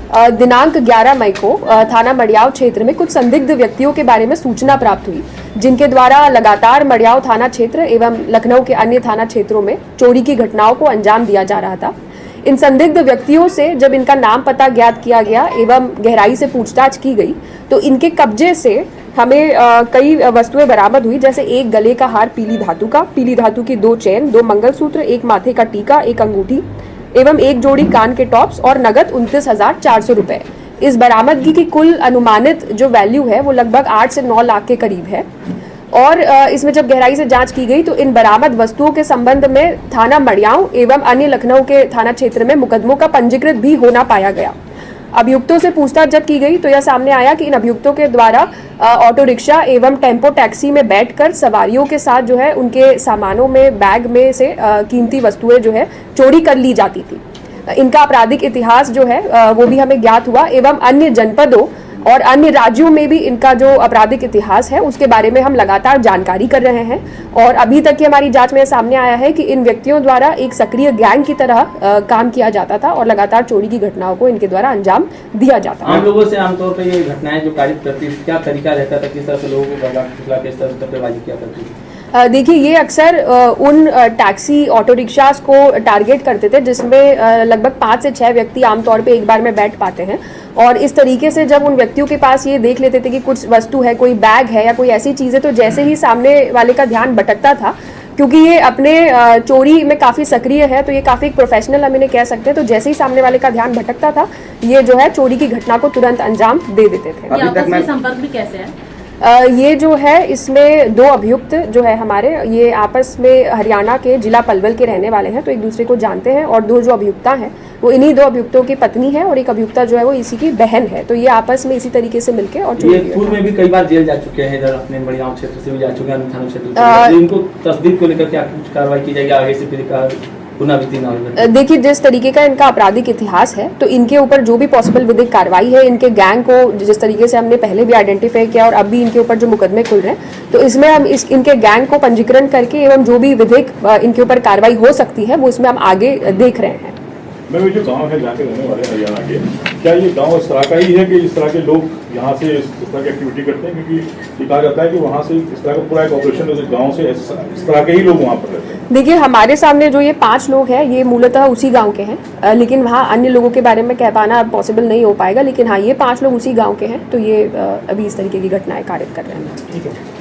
दिनांक 11 मई को थाना मड़ियाव क्षेत्र में कुछ संदिग्ध व्यक्तियों के बारे में सूचना प्राप्त हुई, जिनके द्वारा लगातार मड़ियाव थाना क्षेत्र एवं लखनऊ के अन्य थाना क्षेत्रों में चोरी की घटनाओं को अंजाम दिया जा रहा था। इन संदिग्ध व्यक्तियों से जब इनका नाम पता ज्ञात किया गया एवं गहराई से पूछताछ की गई तो इनके कब्जे से हमें कई वस्तुएं बरामद हुई, जैसे एक गले का हार पीली धातु की 2 चेन, 2 मंगलसूत्र, एक माथे का टीका, एक अंगूठी एवं एक जोड़ी कान के टॉप्स और नगद 29,400 रुपए। इस बरामदगी की कुल अनुमानित जो वैल्यू है वो लगभग 8 से 9 लाख के करीब है। और इसमें जब गहराई से जांच की गई तो इन बरामद वस्तुओं के संबंध में थाना मड़ियाव एवं अन्य लखनऊ के थाना क्षेत्र में मुकदमों का पंजीकृत भी होना पाया गया। अभियुक्तों से पूछताछ जब की गई तो यह सामने आया कि इन अभियुक्तों के द्वारा ऑटो रिक्शा एवं टेम्पो टैक्सी में बैठकर सवारियों के साथ जो है उनके सामानों में, बैग में से कीमती वस्तुएं जो है चोरी कर ली जाती थी। इनका आपराधिक इतिहास जो है वो भी हमें ज्ञात हुआ एवं अन्य जनपदों और अन्य राज्यों में भी इनका जो आपराधिक इतिहास है उसके बारे में हम लगातार जानकारी कर रहे हैं। और अभी तक की हमारी जांच में सामने आया है कि इन व्यक्तियों द्वारा एक सक्रिय गैंग की तरह काम किया जाता था और लगातार चोरी की घटनाओं को इनके द्वारा अंजाम दिया जाता था। आम लोगों से आमतौर पर ये घटनाएं जो कारित करती है, क्या तरीका रहता था, किस तरह से लोगों को किस तरह से टप्पेबाजी किया करती है? देखिए, ये अक्सर उन टैक्सी ऑटो रिक्शास को टारगेट करते थे जिसमें लगभग 5 से 6 व्यक्ति आमतौर पे एक बार में बैठ पाते हैं। और इस तरीके से जब उन व्यक्तियों के पास ये देख लेते थे कि कुछ वस्तु है, कोई बैग है या कोई ऐसी चीज़ है, तो जैसे ही सामने वाले का ध्यान भटकता था, क्योंकि ये अपने चोरी में काफ़ी सक्रिय है तो ये काफ़ी प्रोफेशनल हम इन्हें कह सकते हैं, तो जैसे ही सामने वाले का ध्यान भटकता था ये जो है चोरी की घटना को तुरंत अंजाम दे देते थे। अभी तक में संपर्क भी कैसे है? ये जो है इसमें 2 अभियुक्त जो है हमारे, ये आपस में हरियाणा के जिला पलवल के रहने वाले हैं, तो एक दूसरे को जानते हैं। और 2 जो अभियुक्ता हैं वो इन्हीं 2 अभियुक्तों की पत्नी है और एक अभियुक्ता जो है वो इसी की बहन है। तो ये आपस में इसी तरीके से मिलकर और ये पूर्व में भी कई बार जेल जा चुके हैं, इधर अपने मड़ियाव क्षेत्र से भी जा चुके हैं, थाना क्षेत्र से। इनको तस्दीक को लेकर क्या कुछ कार्रवाई की जाएगी आगे से, फिर पुनरावृत्ति ना हो? देखिए, जिस तरीके का इनका आपराधिक इतिहास है तो इनके ऊपर जो भी पॉसिबल विधिक कार्रवाई है, इनके गैंग को जिस तरीके से हमने पहले भी आइडेंटिफाई किया और अब भी इनके ऊपर जो मुकदमे खुल रहे हैं, तो इसमें हम इनके गैंग को पंजीकरण करके एवं जो भी विधिक इनके ऊपर कार्रवाई हो सकती है वो इसमें हम आगे देख रहे हैं। मैं जो गांव है जहाँ के रहने वाले हरियाणा के, क्या ये गांव इस तरह का ही है कि इस तरह के लोग यहाँ से इस तरह की एक्टिविटी करते हैं? क्योंकि ये कहा जाता है कि वहाँ से इस तरह का पूरा एक ऑपरेशन है, गांव से इस तरह के ही लोग वहाँ पर रहते हैं। देखिए, हमारे सामने जो ये 5 लोग हैं ये मूलतः उसी गांव के हैं, लेकिन वहाँ अन्य लोगों के बारे में कह पाना पॉसिबल नहीं हो पाएगा। लेकिन हाँ, ये 5 लोग उसी गाँव के हैं, तो ये अभी इस तरीके की घटनाएं कारित कर रहे हैं। ठीक है।